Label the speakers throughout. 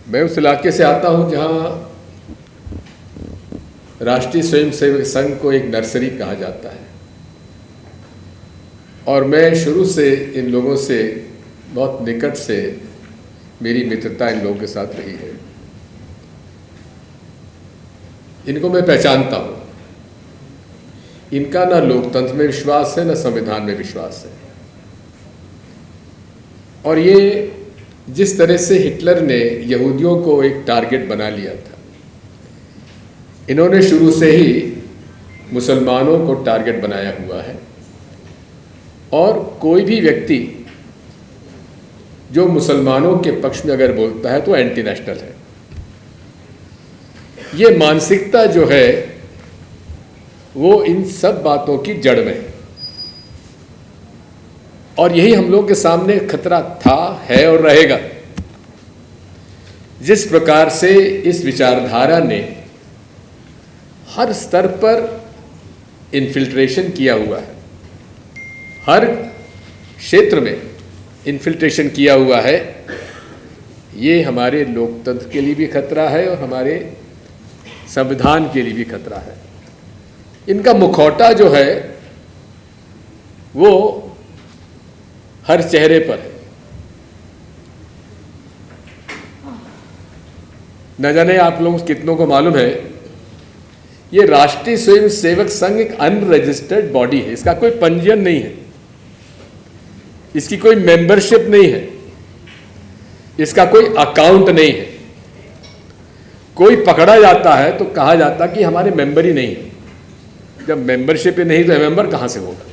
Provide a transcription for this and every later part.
Speaker 1: मैं उस इलाके से आता हूं जहां राष्ट्रीय स्वयंसेवक संघ को एक नर्सरी कहा जाता है और मैं शुरू से इन लोगों से बहुत निकट से मेरी मित्रता इन लोगों के साथ रही है। इनको मैं पहचानता हूं। इनका ना लोकतंत्र में विश्वास है, ना संविधान में विश्वास है। और ये जिस तरह से हिटलर ने यहूदियों को एक टारगेट बना लिया था, इन्होंने शुरू से ही मुसलमानों को टारगेट बनाया हुआ है। और कोई भी व्यक्ति जो मुसलमानों के पक्ष में अगर बोलता है तो एंटी नेशनल है। ये मानसिकता जो है वो इन सब बातों की जड़ में है और यही हम लोग के सामने खतरा था, है और रहेगा। जिस प्रकार से इस विचारधारा ने हर स्तर पर इन्फिल्ट्रेशन किया हुआ है, हर क्षेत्र में इन्फिल्ट्रेशन किया हुआ है, ये हमारे लोकतंत्र के लिए भी खतरा है और हमारे संविधान के लिए भी खतरा है। इनका मुखौटा जो है वो हर चेहरे पर है। न जाने आप लोग कितनों को मालूम है, ये राष्ट्रीय स्वयंसेवक संघ एक अनरजिस्टर्ड बॉडी है। इसका कोई पंजीयन नहीं है, इसकी कोई मेंबरशिप नहीं है, इसका कोई अकाउंट नहीं है। कोई पकड़ा जाता है तो कहा जाता कि हमारे मेंबर ही नहीं है। जब मेंबरशिप ही नहीं तो मेंबर कहां से होगा।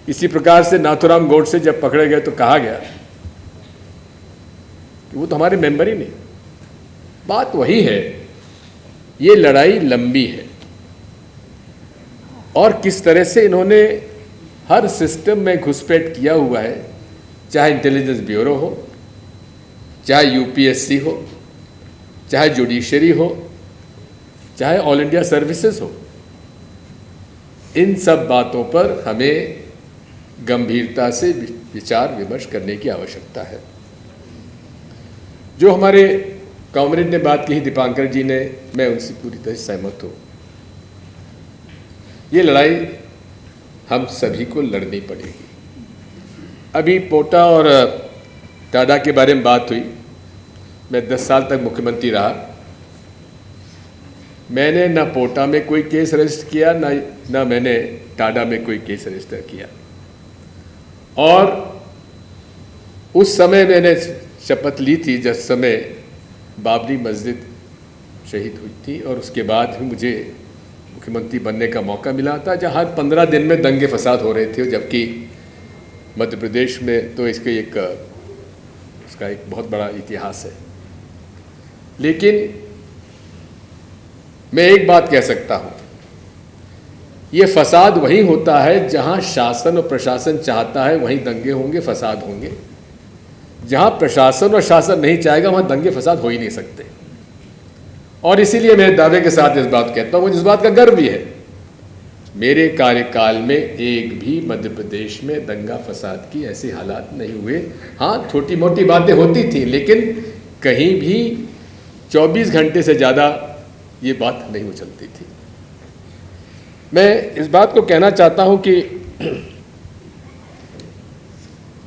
Speaker 1: इसी प्रकार से नाथुराम गोडसे जब पकड़े गए तो कहा गया कि वो तो हमारे मेंबर ही नहीं। बात वही है, ये लड़ाई लंबी है और किस तरह से इन्होंने हर सिस्टम में घुसपैठ किया हुआ है, चाहे इंटेलिजेंस ब्यूरो हो, चाहे यूपीएससी हो, चाहे जुडिशरी हो, चाहे ऑल इंडिया सर्विसेज हो। इन सब बातों पर हमें गंभीरता से विचार विमर्श करने की आवश्यकता है। जो हमारे कॉमरेड ने बात की, दीपांकर जी ने, मैं उनसे पूरी तरह सहमत हूँ। ये लड़ाई हम सभी को लड़नी पड़ेगी। अभी पोटा और टाडा के बारे में बात हुई। मैं 10 साल तक मुख्यमंत्री रहा। मैंने ना पोटा में कोई केस रजिस्टर किया, ना मैंने टाडा में कोई केस रजिस्टर किया। और उस समय मैंने शपथ ली थी जिस समय बाबरी मस्जिद शहीद हुई थी और उसके बाद ही मुझे मुख्यमंत्री बनने का मौका मिला था, जहाँ हर 15 दिन में दंगे फसाद हो रहे थे। जबकि मध्य प्रदेश में तो इसका एक बहुत बड़ा इतिहास है। लेकिन मैं एक बात कह सकता हूँ, ये फसाद वहीं होता है जहाँ शासन और प्रशासन चाहता है, वहीं दंगे होंगे, फसाद होंगे। जहाँ प्रशासन और शासन नहीं चाहेगा वहाँ दंगे फसाद हो ही नहीं सकते। और इसीलिए मैं दावे के साथ इस बात कहता हूँ, मुझे इस बात का गर्व भी है, मेरे कार्यकाल में एक भी मध्य प्रदेश में दंगा फसाद की ऐसे हालात नहीं हुए। हाँ, छोटी मोटी बातें होती थी, लेकिन कहीं भी 24 घंटे से ज़्यादा ये बात नहीं उछलती थी। मैं इस बात को कहना चाहता हूँ कि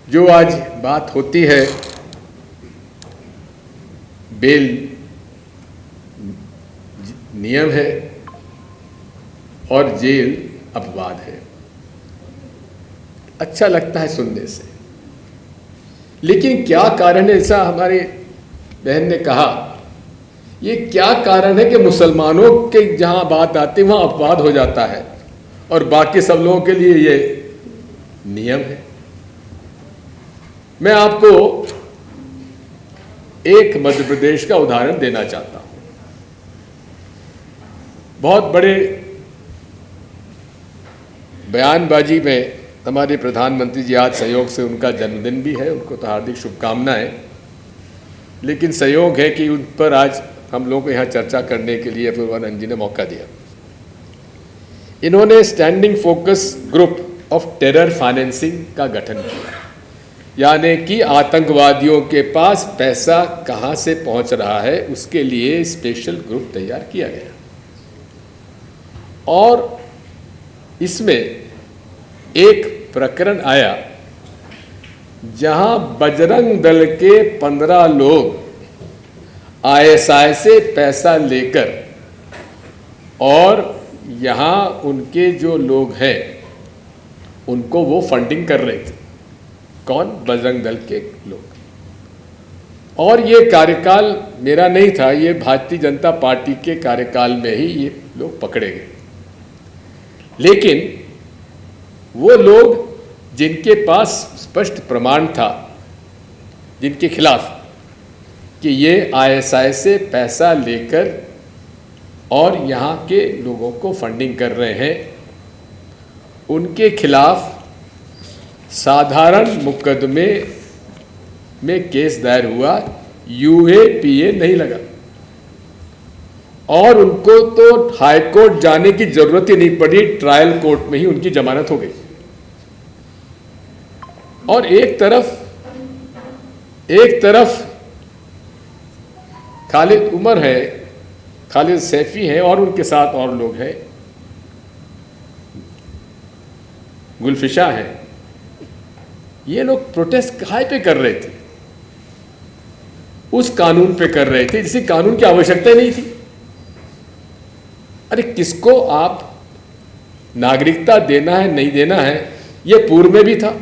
Speaker 1: जो आज बात होती है बेल नियम है और जेल अपवाद है, अच्छा लगता है सुनने से। लेकिन क्या कारण है, ऐसा हमारे बहन ने कहा, ये क्या कारण है कि मुसलमानों के जहां बात आती है वहां अपवाद हो जाता है और बाकी सब लोगों के लिए ये नियम है। मैं आपको एक मध्य प्रदेश का उदाहरण देना चाहता हूं। बहुत बड़े बयानबाजी में हमारे प्रधानमंत्री जी, आज संयोग से उनका जन्मदिन भी है, उनको तो हार्दिक शुभकामनाएं। लेकिन संयोग है कि उन पर आज हम लोगों को यहाँ चर्चा करने के लिए पूर्वानंद जी ने मौका दिया। इन्होंने standing focus group of terror financing का गठन किया। यानी कि आतंकवादियों के पास पैसा कहाँ से पहुँच रहा है, उसके लिए स्पेशल ग्रुप तैयार किया गया। और इसमें एक प्रकरण आया जहां बजरंग दल के 15 लोग आईएसआई से पैसा लेकर और यहाँ उनके जो लोग हैं उनको वो फंडिंग कर रहे थे। कौन? बजरंग दल के लोग। और ये कार्यकाल मेरा नहीं था, ये भारतीय जनता पार्टी के कार्यकाल में ही ये लोग पकड़े गए। लेकिन वो लोग जिनके पास स्पष्ट प्रमाण था, जिनके खिलाफ कि ये आईएसआई से पैसा लेकर और यहाँ के लोगों को फंडिंग कर रहे हैं, उनके खिलाफ साधारण मुकदमे में केस दायर हुआ, यूएपीए नहीं लगा और उनको तो हाई कोर्ट जाने की जरूरत ही नहीं पड़ी, ट्रायल कोर्ट में ही उनकी जमानत हो गई। और एक तरफ खालिद उमर है, खालिद सैफी है और उनके साथ और लोग हैं, गुलफिशा है। ये लोग प्रोटेस्ट कहाँ पे कर रहे थे? उस कानून पे कर रहे थे जिसे कानून की आवश्यकता नहीं थी। अरे किसको आप नागरिकता देना है नहीं देना है, ये पूर्व में भी था,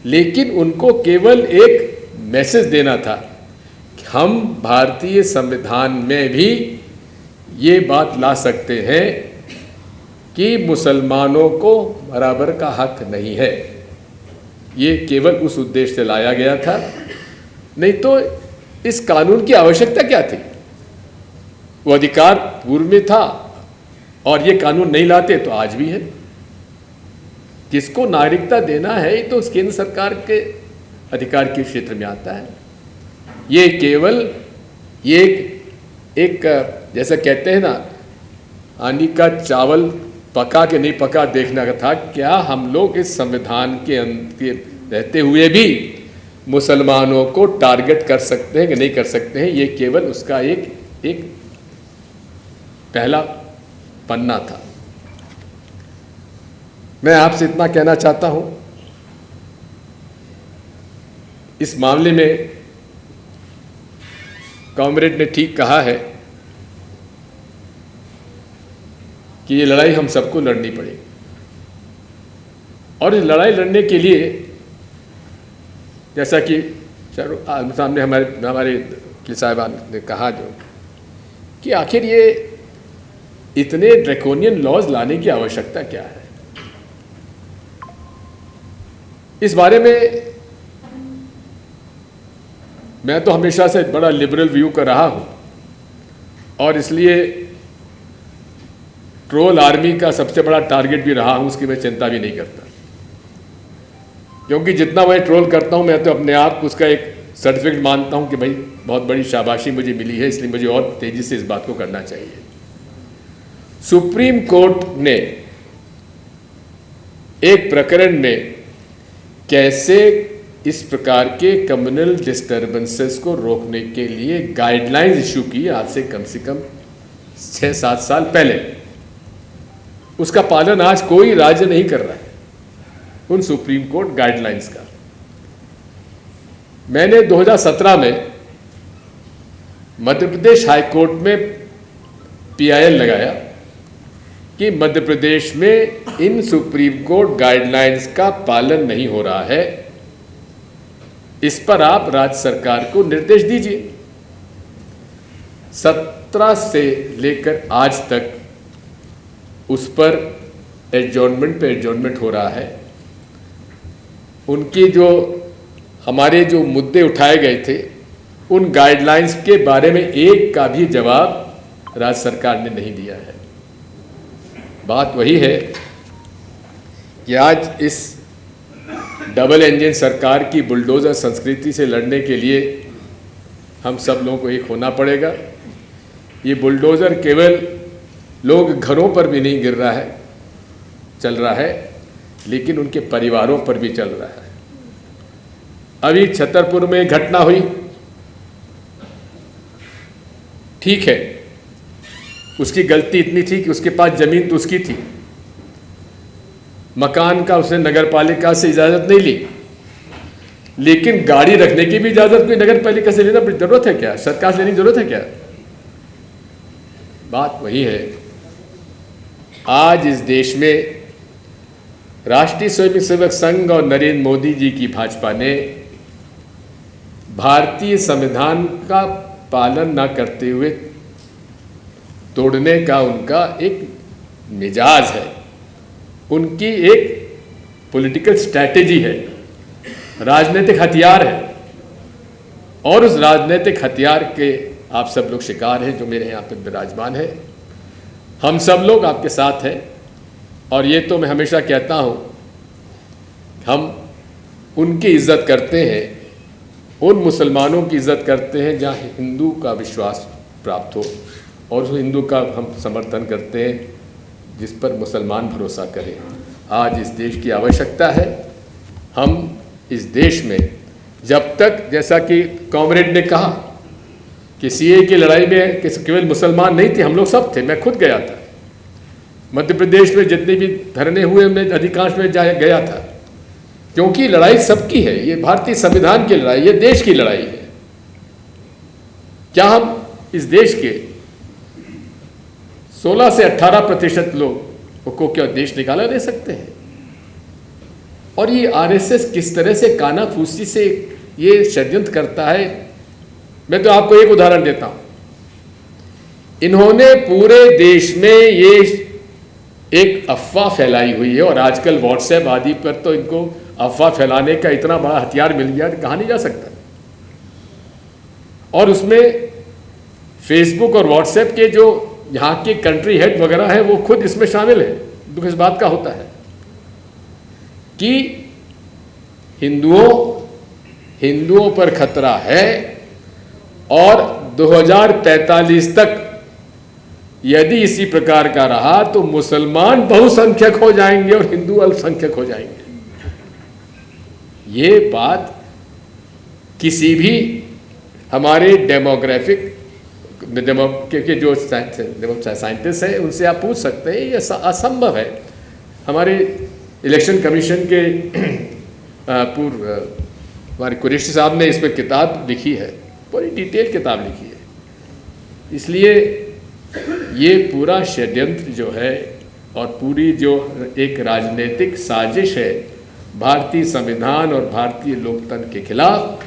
Speaker 1: लेकिन उनको केवल एक मैसेज देना था कि हम भारतीय संविधान में भी ये बात ला सकते हैं कि मुसलमानों को बराबर का हक नहीं है। ये केवल उस उद्देश्य से लाया गया था, नहीं तो इस कानून की आवश्यकता क्या थी? वो अधिकार पूर्व में था और ये कानून नहीं लाते तो आज भी है। किसको नागरिकता देना है ये तो केंद्र सरकार के अधिकार के क्षेत्र में आता है। ये केवल ये एक जैसा कहते हैं ना, आनी का चावल पका के नहीं पका देखना का था। क्या हम लोग इस संविधान के अंदर रहते हुए भी मुसलमानों को टारगेट कर सकते हैं कि नहीं कर सकते हैं? ये केवल उसका एक पहला पन्ना था। मैं आपसे इतना कहना चाहता हूं, इस मामले में कॉमरेड ने ठीक कहा है कि ये लड़ाई हम सबको लड़नी पड़ेगी और इस लड़ाई लड़ने के लिए जैसा कि सामने हमारे साहिबान ने कहा जो कि आखिर ये इतने ड्रैकोनियन लॉज लाने की आवश्यकता क्या है। इस बारे में मैं तो हमेशा से बड़ा लिबरल व्यू कर रहा हूं और इसलिए ट्रोल आर्मी का सबसे बड़ा टारगेट भी रहा हूं, उसकी मैं चिंता भी नहीं करता, क्योंकि जितना मैं ट्रोल करता हूं मैं तो अपने आप को उसका एक सर्टिफिकेट मानता हूं कि भाई बहुत बड़ी शाबाशी मुझे मिली है, इसलिए मुझे और तेजी से इस बात को करना चाहिए। सुप्रीम कोर्ट ने एक प्रकरण में कैसे इस प्रकार के कम्युनल डिस्टर्बेंसेस को रोकने के लिए गाइडलाइंस इशू की आज से कम 6-7 साल पहले, उसका पालन आज कोई राज्य नहीं कर रहा है उन सुप्रीम कोर्ट गाइडलाइंस का। मैंने 2017 में मध्य प्रदेश हाई कोर्ट में PIL लगाया कि मध्य प्रदेश में इन सुप्रीम कोर्ट गाइडलाइंस का पालन नहीं हो रहा है, इस पर आप राज्य सरकार को निर्देश दीजिए। 17 से लेकर आज तक उस पर एडजॉर्नमेंट पे एडजॉर्नमेंट हो रहा है। उनकी जो हमारे जो मुद्दे उठाए गए थे उन गाइडलाइंस के बारे में एक का भी जवाब राज्य सरकार ने नहीं दिया है। बात वही है कि आज इस डबल इंजन सरकार की बुलडोज़र संस्कृति से लड़ने के लिए हम सब लोगों को एक होना पड़ेगा। ये बुलडोज़र केवल लोग घरों पर भी नहीं गिर रहा है, चल रहा है, लेकिन उनके परिवारों पर भी चल रहा है। अभी छतरपुर में घटना हुई, ठीक है, उसकी गलती इतनी थी कि उसके पास जमीन तो उसकी थी, मकान का उसने नगर पालिका से इजाज़त नहीं ली, लेकिन गाड़ी रखने की भी इजाज़त कोई नगर पालिका से लेना जरूरत है क्या? सरकार से लेने की जरूरत है क्या? बात वही है। आज इस देश में राष्ट्रीय स्वयंसेवक संघ और नरेंद्र मोदी जी की भाजपा ने भारतीय संविधान का पालन न करते हुए तोड़ने का उनका एक मिजाज है, उनकी एक पॉलिटिकल स्ट्रैटेजी है, राजनीतिक हथियार है, और उस राजनीतिक हथियार के आप सब लोग शिकार हैं जो मेरे यहाँ पे विराजमान है। हम सब लोग आपके साथ हैं, और ये तो मैं हमेशा कहता हूँ, हम उनकी इज्जत करते हैं, उन मुसलमानों की इज्जत करते हैं जहाँ हिंदू का विश्वास प्राप्त हो, और उस हिंदू का हम समर्थन करते हैं जिस पर मुसलमान भरोसा करें। आज इस देश की आवश्यकता है, हम इस देश में जब तक, जैसा कि कॉमरेड ने कहा कि सीए की लड़ाई में केवल मुसलमान नहीं थे, हम लोग सब थे, मैं खुद गया था। मध्य प्रदेश में जितने भी धरने हुए मैं अधिकांश में गया था, क्योंकि लड़ाई सबकी है, ये भारतीय संविधान की लड़ाई, ये देश की लड़ाई है। क्या हम इस देश के 16 से 18% लोग को क्या देश निकाला दे सकते हैं? और ये आरएसएस किस तरह से कानाफूसी से ये षड्यंत्र करता है, मैं तो आपको एक उदाहरण देता हूं। इन्होंने पूरे देश में ये एक अफवाह फैलाई हुई है, और आजकल व्हाट्सएप आदि पर तो इनको अफवाह फैलाने का इतना बड़ा हथियार मिल गया कि कहा नहीं जा सकता। और उसमें फेसबुक और व्हाट्सएप के जो यहाँ के कंट्री हेड वगैरह है वो खुद इसमें शामिल है। दुख इस बात का होता है कि हिंदुओं पर खतरा है, और 2045 तक यदि इसी प्रकार का रहा तो मुसलमान बहुसंख्यक हो जाएंगे और हिंदू अल्पसंख्यक हो जाएंगे। ये बात किसी भी हमारे डेमोग्राफिक के जो साइंटिस्ट हैं उनसे आप पूछ सकते हैं, ये असंभव है। हमारे इलेक्शन कमीशन के पूर्व हमारे कुरैशी साहब ने इस पर किताब लिखी है, पूरी डिटेल किताब लिखी है। इसलिए ये पूरा षड्यंत्र जो है और पूरी जो एक राजनीतिक साजिश है भारतीय संविधान और भारतीय लोकतंत्र के खिलाफ,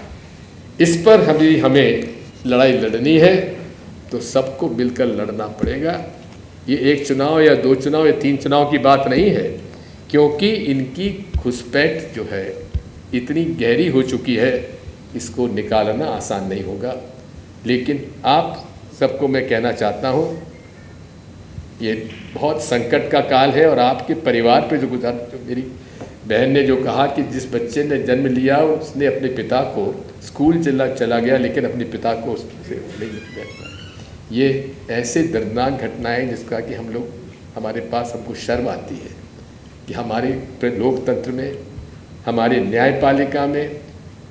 Speaker 1: इस पर हमें लड़ाई लड़नी है तो सबको मिलकर लड़ना पड़ेगा। ये एक चुनाव या 2 चुनाव या 3 चुनाव की बात नहीं है, क्योंकि इनकी घुसपैठ जो है इतनी गहरी हो चुकी है, इसको निकालना आसान नहीं होगा। लेकिन आप सबको मैं कहना चाहता हूँ, ये बहुत संकट का काल है, और आपके परिवार पे जो मेरी बहन ने जो कहा कि जिस बच्चे ने जन्म लिया उसने अपने पिता को स्कूल चला गया लेकिन अपने पिता को उससे नहीं मिल पाया, ये ऐसे दर्दनाक घटनाएं जिसका कि हमारे पास हमको शर्म आती है कि हमारे लोकतंत्र में, हमारे न्यायपालिका में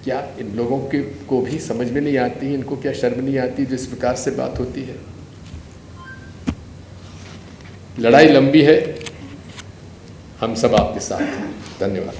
Speaker 1: क्या इन लोगों को भी समझ में नहीं आती, इनको क्या शर्म नहीं आती जिस प्रकार से बात होती है। लड़ाई लंबी है, हम सब आपके साथ हैं। धन्यवाद।